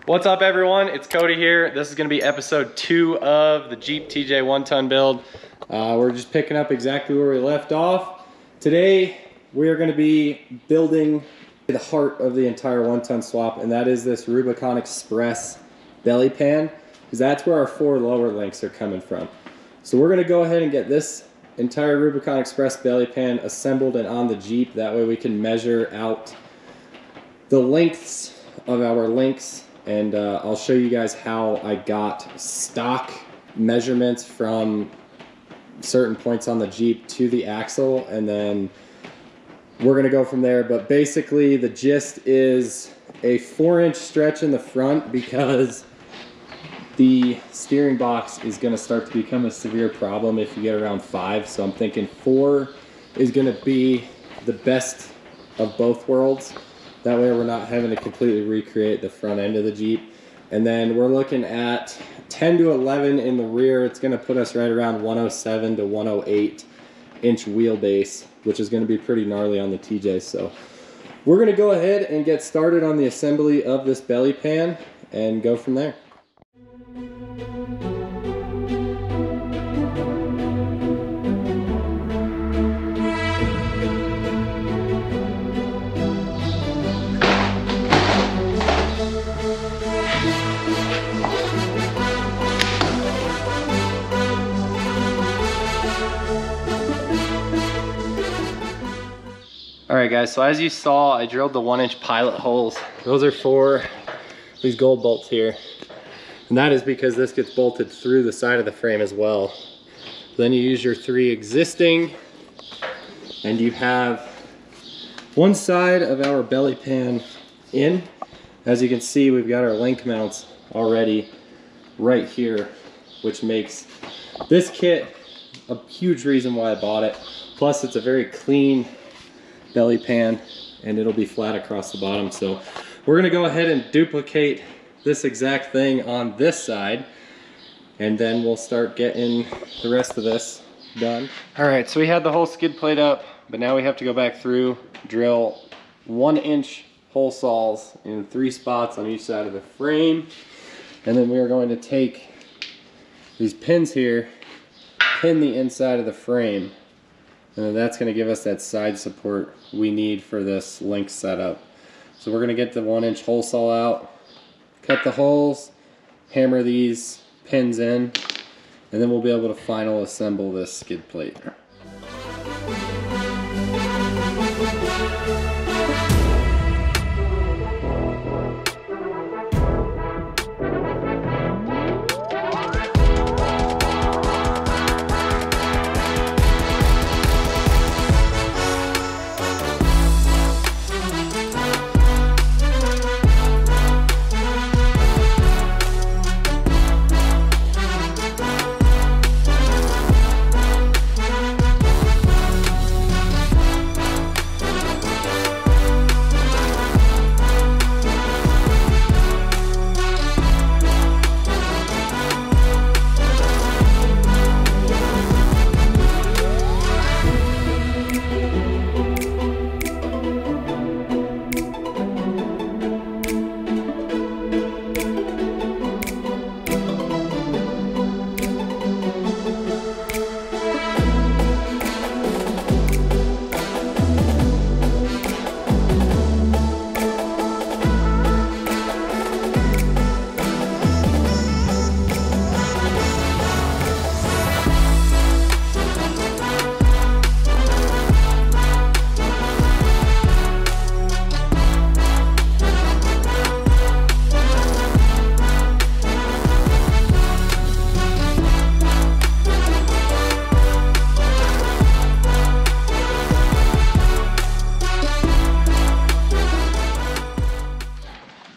What's up everyone, it's Cody here. This is gonna be episode 2 of the Jeep TJ 1-ton build. We're just picking up exactly where we left off. Today, we are gonna be building the heart of the entire 1-ton swap, and that is this Rubicon Express Belly Pan, because that's where our 4 lower links are coming from. So we're gonna go ahead and get this entire Rubicon Express Belly Pan assembled and on the Jeep. That way we can measure out the lengths of our links, and I'll show you guys how I got stock measurements from certain points on the Jeep to the axle, and then we're gonna go from there. But basically the gist is a 4-inch stretch in the front, because the steering box is gonna start to become a severe problem if you get around 5. So I'm thinking 4 is gonna be the best of both worlds. That way we're not having to completely recreate the front end of the Jeep. And then we're looking at 10 to 11 in the rear. It's gonna put us right around 107 to 108 inch wheelbase, which is gonna be pretty gnarly on the TJ. So we're gonna go ahead and get started on the assembly of this belly pan and go from there. Alright guys, so as you saw, I drilled the 1-inch pilot holes. Those are for these gold bolts here. And that is because this gets bolted through the side of the frame as well. Then you use your 3 existing, and you have one side of our belly pan in. As you can see, we've got our link mounts already right here, which makes this kit a huge reason why I bought it. Plus it's a very clean belly pan, and it'll be flat across the bottom. So we're gonna go ahead and duplicate this exact thing on this side, and then we'll start getting the rest of this done. All right, so we had the whole skid plate up, but now we have to go back through, drill 1-inch hole saws in 3 spots on each side of the frame, and then we are going to take these pins here, pin the inside of the frame, and then that's going to give us that side support we need for this link setup. So we're going to get the 1-inch hole saw out, cut the holes, hammer these pins in, and then we'll be able to final assemble this skid plate.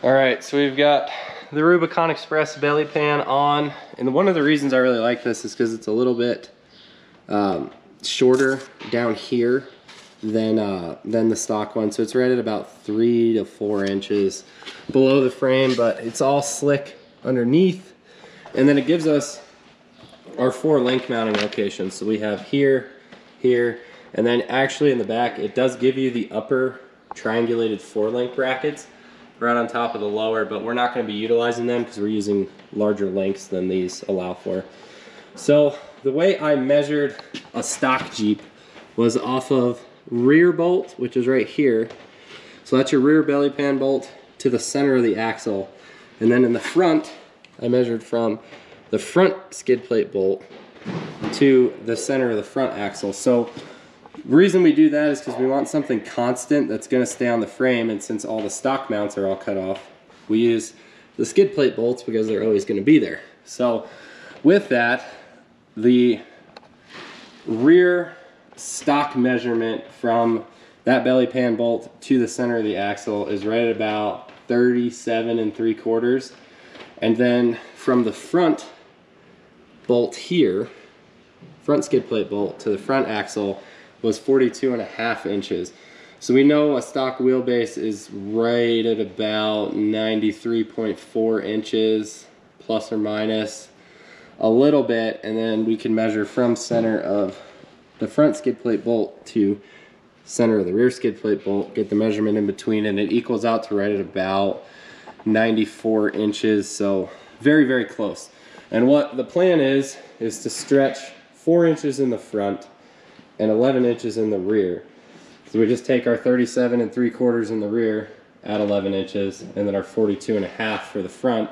Alright, so we've got the Rubicon Express belly pan on, and one of the reasons I really like this is because it's a little bit shorter down here than the stock one. So it's right at about 3 to 4 inches below the frame, but it's all slick underneath. And then it gives us our 4 link mounting locations. So we have here, here, and then actually in the back, it does give you the upper triangulated 4-link brackets. right on top of the lower, but we're not going to be utilizing them because we're using larger lengths than these allow for. So the way I measured a stock Jeep was off of rear bolt, which is right here. So that's your rear belly pan bolt to the center of the axle. And then in the front, I measured from the front skid plate bolt to the center of the front axle. So the reason we do that is because we want something constant that's going to stay on the frame, and since all the stock mounts are all cut off, we use the skid plate bolts because they're always going to be there. So with that, the rear stock measurement from that belly pan bolt to the center of the axle is right at about 37 3/4, and then from the front bolt here, front skid plate bolt to the front axle, was 42.5 inches. So we know a stock wheelbase is right at about 93.4 inches, plus or minus a little bit, and then we can measure from center of the front skid plate bolt to center of the rear skid plate bolt, get the measurement in between, and it equals out to right at about 94 inches. So very, very close. And what the plan is to stretch 4 inches in the front and 11 inches in the rear. So we just take our 37 3/4 in the rear, add 11 inches, and then our 42.5 for the front,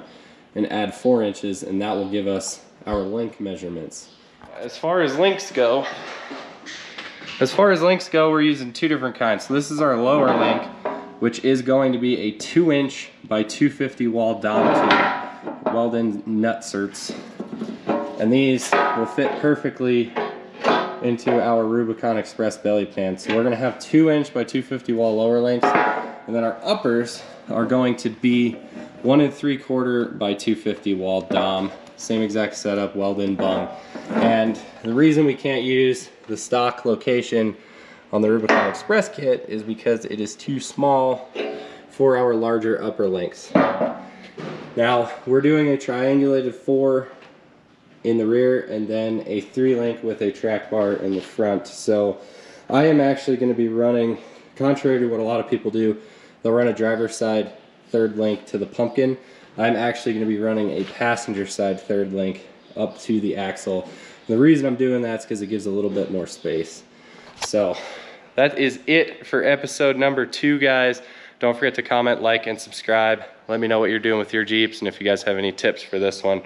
and add 4 inches, and that will give us our length measurements. As far as links go, we're using two different kinds. So this is our lower link, which is going to be a 2-inch by 250 wall dom tube, welded nut certs. And these will fit perfectly into our Rubicon Express Belly Pan. So we're gonna have 2-inch by 250 wall lower links, and then our uppers are going to be 1 3/4 by 250 wall dom. Same exact setup, welded bung. And the reason we can't use the stock location on the Rubicon Express kit is because it is too small for our larger upper links. Now, we're doing a triangulated 4 in the rear and then a 3-link with a track bar in the front. So I am actually going to be running, contrary to what a lot of people do, they'll run a driver's side 3rd link to the pumpkin. I'm actually going to be running a passenger side 3rd link up to the axle. The reason I'm doing that is because it gives a little bit more space. So that is it for episode number 2, guys. Don't forget to comment, like, and subscribe. Let me know what you're doing with your Jeeps, and if you guys have any tips for this one.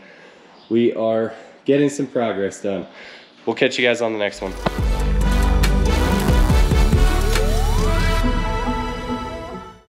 We are getting some progress done. We'll catch you guys on the next one.